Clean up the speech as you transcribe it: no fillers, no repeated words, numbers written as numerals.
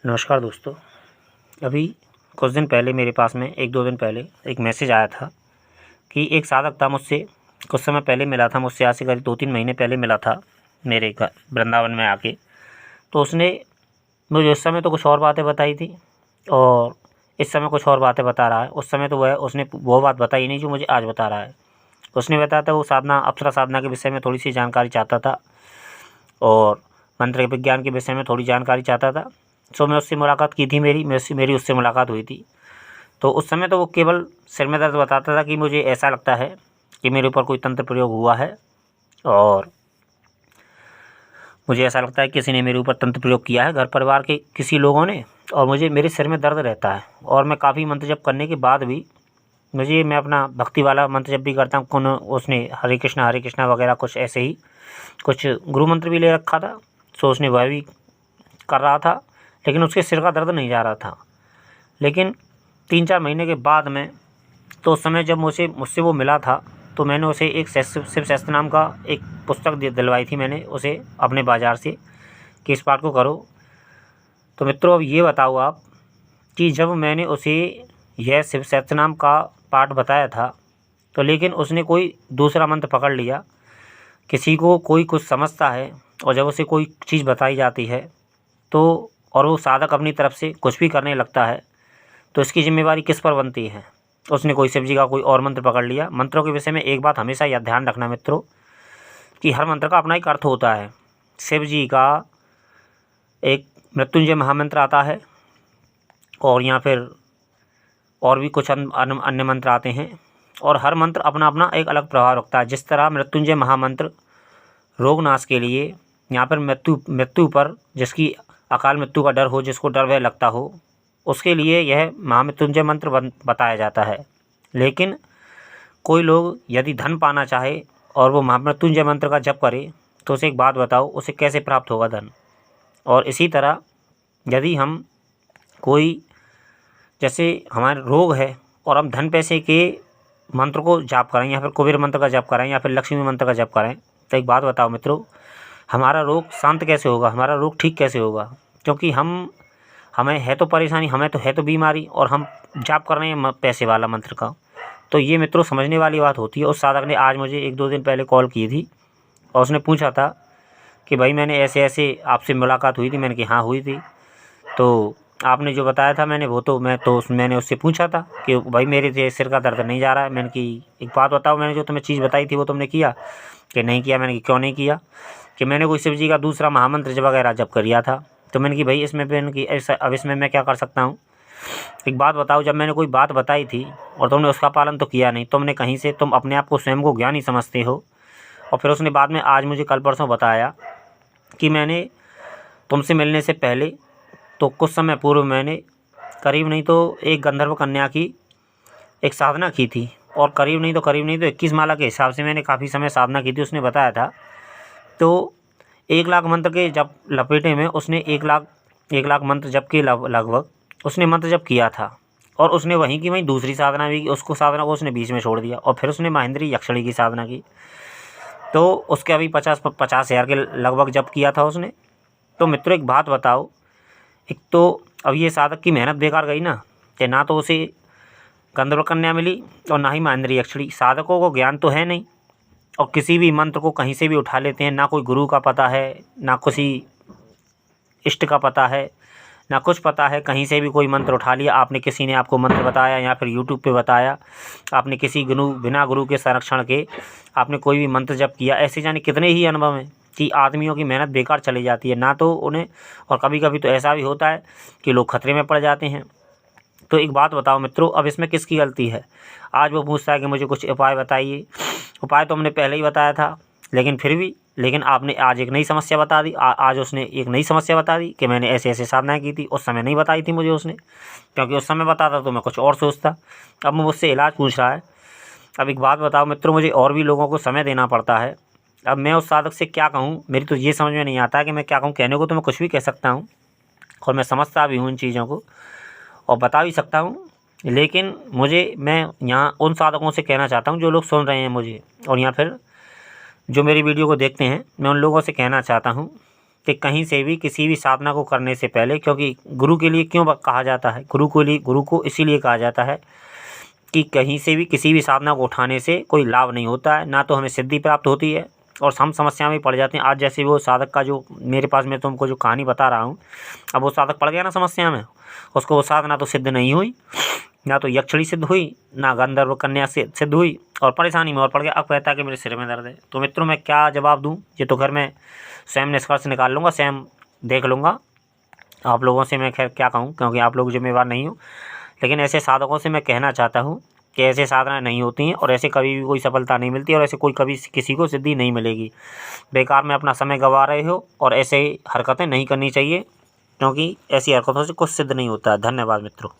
नमस्कार दोस्तों। अभी कुछ दिन पहले मेरे पास में 1-2 दिन पहले एक मैसेज आया था कि एक साधक था, मुझसे कुछ समय पहले मिला था। मुझसे आज से करीब 2-3 महीने पहले मिला था मेरे घर वृंदावन में आके। तो उसने मुझे उस समय तो कुछ और बातें बताई थी और इस समय कुछ और बातें बता रहा है। उस समय तो उसने वो बात बताई नहीं जो मुझे आज बता रहा है। उसने बताया था वो अप्सरा साधना के विषय में थोड़ी सी जानकारी चाहता था और मंत्र विज्ञान के विषय में थोड़ी जानकारी चाहता था। सो मैं उससे मुलाकात की थी, मेरी उससे मुलाकात हुई थी। तो उस समय तो वो केवल सिर में दर्द बताता था कि मुझे ऐसा लगता है कि मेरे ऊपर कोई तंत्र प्रयोग हुआ है और मुझे ऐसा लगता है किसी ने मेरे ऊपर तंत्र प्रयोग किया है, घर परिवार के किसी लोगों ने, और मेरे सिर में दर्द रहता है। और मैं काफ़ी मंत्र जप करने के बाद भी मैं अपना भक्ति वाला मंत्र जप भी करता हूँ। उसने हरे कृष्णा वगैरह कुछ ऐसे ही कुछ गुरु मंत्र भी ले रखा था। सो उसने वह भी कर रहा था, लेकिन उसके सिर का दर्द नहीं जा रहा था। लेकिन 3-4 महीने के बाद में, तो उस समय जब मुझसे वो मिला था, तो मैंने उसे एक शिव शास्त्र नाम का एक पुस्तक दिलवाई थी मैंने उसे अपने बाज़ार से कि इस पाठ को करो। तो मित्रों, अब ये बताओ आप कि जब मैंने उसे यह शिव शास्त्र नाम का पाठ बताया था, तो लेकिन उसने कोई दूसरा मंत्र पकड़ लिया। किसी को कोई कुछ समझता है और जब उसे कोई चीज़ बताई जाती है तो और वो साधक अपनी तरफ से कुछ भी करने लगता है, तो इसकी जिम्मेवारी किस पर बनती है। उसने कोई शिव जी का कोई और मंत्र पकड़ लिया। मंत्रों के विषय में एक बात हमेशा यह ध्यान रखना मित्रों कि हर मंत्र का अपना एक अर्थ होता है। शिव जी का एक मृत्युंजय महामंत्र आता है और या फिर और भी कुछ अन्य मंत्र आते हैं, और हर मंत्र अपना अपना एक अलग प्रभाव रखता है। जिस तरह मृत्युंजय महामंत्र रोग नाश के लिए, यहाँ पर मृत्यु पर जिसकी अकाल मृत्यु का डर हो, जिसको डर भय लगता हो, उसके लिए यह महामृत्युंजय मंत्र बताया जाता है। लेकिन कोई लोग यदि धन पाना चाहे और वो महामृत्युंजय मंत्र का जप करे, तो उसे एक बात बताओ, उसे कैसे प्राप्त होगा धन। और इसी तरह यदि हम कोई, जैसे हमारे रोग है और हम धन पैसे के मंत्र को जाप करें या फिर कुबेर मंत्र का जप करें या फिर लक्ष्मी मंत्र का जप करें, तो एक बात बताओ मित्रों, हमारा रोग शांत कैसे होगा, हमारा रोग ठीक कैसे होगा। क्योंकि हमें है तो परेशानी, हमें तो है तो बीमारी, और हम जाप कर रहे हैं पैसे वाला मंत्र का। तो ये मित्रों समझने वाली बात होती है। उस साधक ने आज मुझे 1-2 दिन पहले कॉल की थी और उसने पूछा था कि भाई मैंने ऐसे ऐसे आपसे मुलाकात हुई थी। मैंने कहा हाँ हुई थी। तो आपने जो बताया था मैंने उससे पूछा था कि भाई मेरे सिर का दर्द नहीं जा रहा है। मैंने कि एक बात बताओ, मैंने जो तुम्हें चीज़ बताई थी वो तुमने किया कि नहीं किया। मैंने कि क्यों नहीं किया, कि मैंने कोई शिव जी का दूसरा महामंत्र जप वगैरह जप कर लिया था। तो मैंने कि भाई अब इसमें मैं क्या कर सकता हूँ। एक बात बताओ, जब मैंने कोई बात बताई थी और तुमने उसका पालन तो किया नहीं, तुम अपने आप को स्वयं को ज्ञानी समझते हो। और फिर उसने बाद में आज मुझे कल परसों बताया कि मैंने तुमसे मिलने से पहले तो कुछ समय पूर्व मैंने करीब नहीं तो एक गंधर्व कन्या की एक साधना की थी, और करीब नहीं तो 21 माला के हिसाब से मैंने काफ़ी समय साधना की थी। उसने बताया था। तो 1 लाख मंत्र के जप लपेटे में उसने 1 लाख मंत्र जप के लगभग उसने मंत्र जप किया था। और उसने वहीं की वहीं दूसरी साधना भी की। साधना को उसने बीच में छोड़ दिया और फिर उसने महेंद्री यक्षिणी की साधना की। तो उसके अभी 50,000 के लगभग जप किया था उसने। तो मित्रों एक बात बताओ, एक तो अब ये साधक की मेहनत बेकार गई ना, कि ना तो उसे गंधर्व कन्या मिली और ना ही महेंद्री यक्षिणी। साधकों को ज्ञान तो है नहीं और किसी भी मंत्र को कहीं से भी उठा लेते हैं। ना कोई गुरु का पता है, ना किसी इष्ट का पता है, ना कुछ पता है। कहीं से भी कोई मंत्र उठा लिया, किसी ने आपको मंत्र बताया या फिर यूट्यूब पे बताया, आपने बिना गुरु के संरक्षण के आपने कोई भी मंत्र जप किया। ऐसे जाने कितने ही अनुभव हैं कि आदमियों की मेहनत बेकार चली जाती है ना तो उन्हें, और कभी कभी तो ऐसा भी होता है कि लोग खतरे में पड़ जाते हैं। तो एक बात बताओ मित्रों, अब इसमें किसकी गलती है। आज वो पूछता है कि मुझे कुछ उपाय बताइए। उपाय तो हमने पहले ही बताया था, लेकिन आपने आज एक नई समस्या बता दी। आज उसने एक नई समस्या बता दी कि मैंने ऐसे ऐसे साधनाएँ की थी। उस समय नहीं बताई थी मुझे उसने, क्योंकि उस समय बताता तो मैं कुछ और सोचता। अब वो मुझसे इलाज पूछ रहा है। अब एक बात बताओ मित्रों, मुझे और भी लोगों को समय देना पड़ता है। अब मैं उस साधक से क्या कहूँ, मेरी तो ये समझ में नहीं आता कि मैं क्या कहूँ। कहने को तो मैं कुछ भी कह सकता हूँ और मैं समझता भी हूँ इन चीज़ों को और बता भी सकता हूँ, लेकिन मैं यहाँ उन साधकों से कहना चाहता हूँ जो लोग सुन रहे हैं मुझे, और या फिर जो मेरी वीडियो को देखते हैं, मैं उन लोगों से कहना चाहता हूँ कि कहीं से भी किसी भी साधना को करने से पहले, क्योंकि गुरु के लिए क्यों कहा जाता है, गुरु को इसीलिए कहा जाता है कि कहीं से भी किसी भी साधना को उठाने से कोई लाभ नहीं होता है, ना तो हमें सिद्धि प्राप्त होती है और हम समस्या में पड़ जाते हैं। आज जैसे वो साधक का जो मेरे पास मैं तुमको जो कहानी बता रहा हूँ, अब वो साधक पड़ गया ना समस्या में, उसको वो साधना तो सिद्ध नहीं हुई, ना तो यक्षणी सिद्ध हुई, ना गंधर्व कन्या से सिद्ध हुई, और परेशानी में और पड़ गया। अब कहता है कि मेरे सिर में दर्द है। तो मित्रों, मैं क्या जवाब दूँ, ये तो घर में स्वयं निष्कर्ष निकाल लूँगा, स्वयं देख लूँगा। आप लोगों से मैं खैर क्या कहूँ, क्योंकि आप लोग जिम्मेवार नहीं हो, लेकिन ऐसे साधकों से मैं कहना चाहता हूँ कि ऐसे साधनाएँ नहीं होती हैं और ऐसे कभी भी कोई सफलता नहीं मिलती और ऐसे कोई कभी किसी को सिद्धि नहीं मिलेगी। बेकार में अपना समय गंवा रहे हो और ऐसे हरकतें नहीं करनी चाहिए, क्योंकि ऐसी हरकतों से कुछ सिद्ध नहीं होता है। धन्यवाद मित्रों।